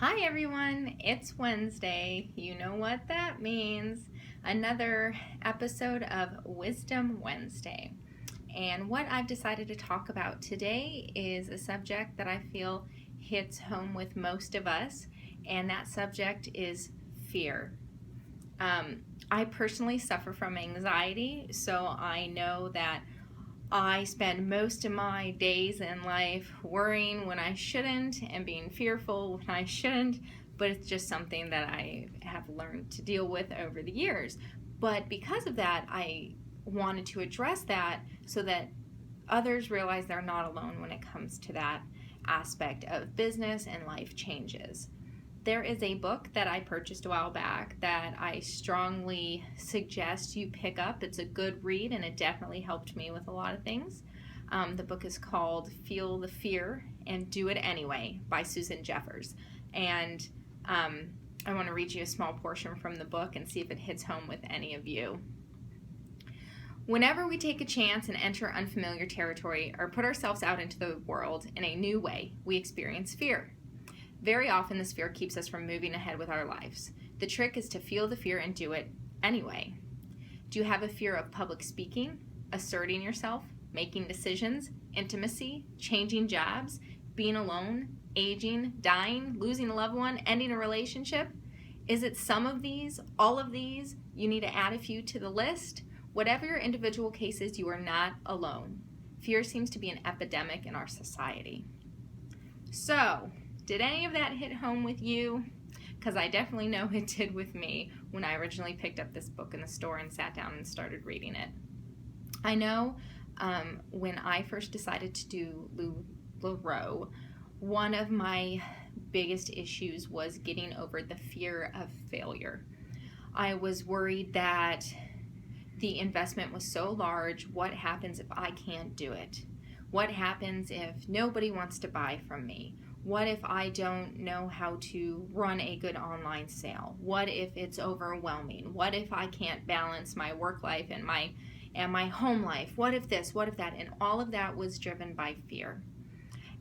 Hi everyone, it's Wednesday. You know what that means. Another episode of Wisdom Wednesday. And what I've decided to talk about today is a subject that I feel hits home with most of us, and that subject is fear. I personally suffer from anxiety, so I know that I spend most of my days in life worrying when I shouldn't and being fearful when I shouldn't, but it's just something that I have learned to deal with over the years. But because of that, I wanted to address that so that others realize they're not alone when it comes to that aspect of business and life changes. There is a book that I purchased a while back that I strongly suggest you pick up. It's a good read and it definitely helped me with a lot of things. The book is called Feel the Fear and Do It Anyway by Susan Jeffers. And I want to read you a small portion from the book and see if it hits home with any of you. Whenever we take a chance and enter unfamiliar territory or put ourselves out into the world in a new way, we experience fear. Very often, this fear keeps us from moving ahead with our lives. The trick is to feel the fear and do it anyway. Do you have a fear of public speaking, asserting yourself, making decisions, intimacy, changing jobs, being alone, aging, dying, losing a loved one, ending a relationship? Is it some of these, all of these? You need to add a few to the list. Whatever your individual case is, you are not alone. Fear seems to be an epidemic in our society. So, did any of that hit home with you? Because I definitely know it did with me when I originally picked up this book in the store and sat down and started reading it. I know when I first decided to do Lularoe, one of my biggest issues was getting over the fear of failure. I was worried that the investment was so large. What happens if I can't do it? What happens if nobody wants to buy from me? What if I don't know how to run a good online sale? What if it's overwhelming? What if I can't balance my work life and my home life? What if this? What if that? And all of that was driven by fear.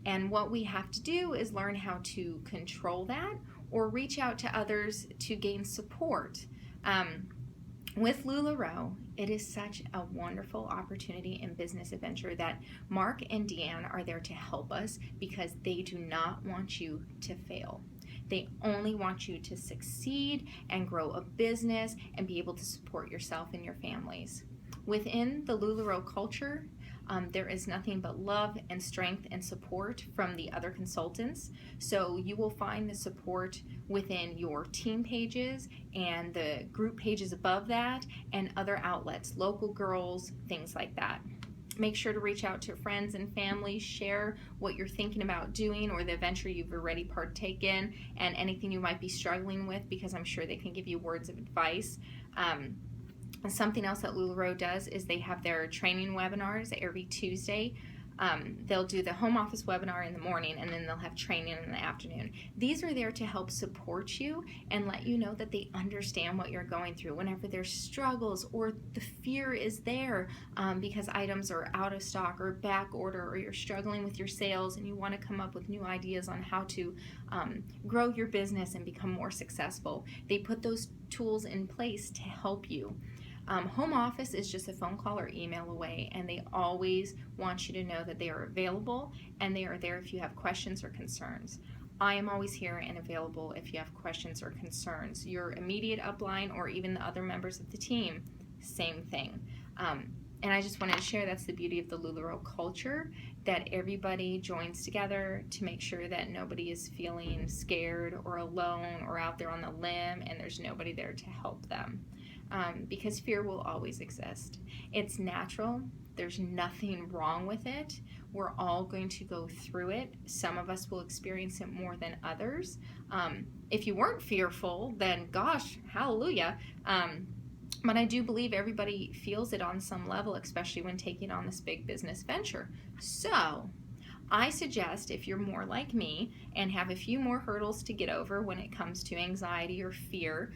And what we have to do is learn how to control that or reach out to others to gain support. With Lularoe, it is such a wonderful opportunity and business adventure that Mark and Deanne are there to help us because they do not want you to fail. They only want you to succeed and grow a business and be able to support yourself and your families. Within the Lularoe culture, there is nothing but love and strength and support from the other consultants. So you will find the support within your team pages and the group pages above that and other outlets, local girls, things like that. Make sure to reach out to friends and family, share what you're thinking about doing or the venture you've already partaken and anything you might be struggling with because I'm sure they can give you words of advice. Something else that Lularoe does is they have their training webinars every Tuesday. They'll do the home office webinar in the morning and then they'll have training in the afternoon. These are there to help support you and let you know that they understand what you're going through whenever there's struggles or the fear is there because items are out of stock or back order or you're struggling with your sales and you want to come up with new ideas on how to grow your business and become more successful. They put those tools in place to help you. Home office is just a phone call or email away, and they always want you to know that they are available and they are there if you have questions or concerns. I am always here and available if you have questions or concerns. Your immediate upline or even the other members of the team, same thing. And I just wanted to share that's the beauty of the Lularoe culture, that everybody joins together to make sure that nobody is feeling scared or alone or out there on the limb and there's nobody there to help them. Because fear will always exist. It's natural. There's nothing wrong with it. We're all going to go through it. Some of us will experience it more than others. If you weren't fearful, then gosh, hallelujah. But I do believe everybody feels it on some level, especially when taking on this big business venture. So I suggest if you're more like me and have a few more hurdles to get over when it comes to anxiety or fear,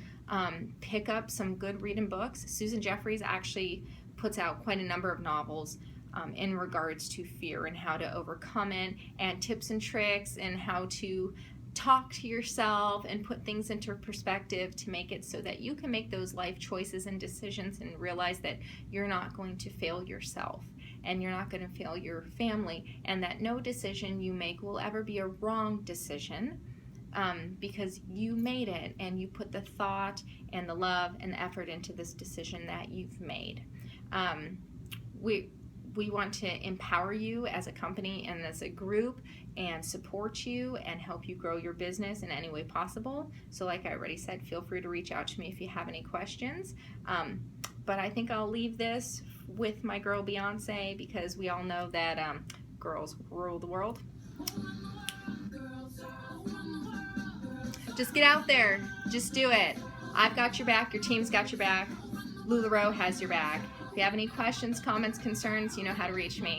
pick up some good reading books. Susan Jeffers actually puts out quite a number of novels in regards to fear and how to overcome it, and tips and tricks and how to talk to yourself and put things into perspective to make it so that you can make those life choices and decisions and realize that you're not going to fail yourself and you're not going to fail your family, and that no decision you make will ever be a wrong decision, because you made it and you put the thought and the love and the effort into this decision that you've made. We want to empower you as a company and as a group and support you and help you grow your business in any way possible. So like I already said, feel free to reach out to me if you have any questions. But I think I'll leave this with my girl Beyonce, because we all know that girls rule the world. Just get out there. Just do it. I've got your back. Your team's got your back. Lularoe has your back. If you have any questions, comments, concerns, you know how to reach me.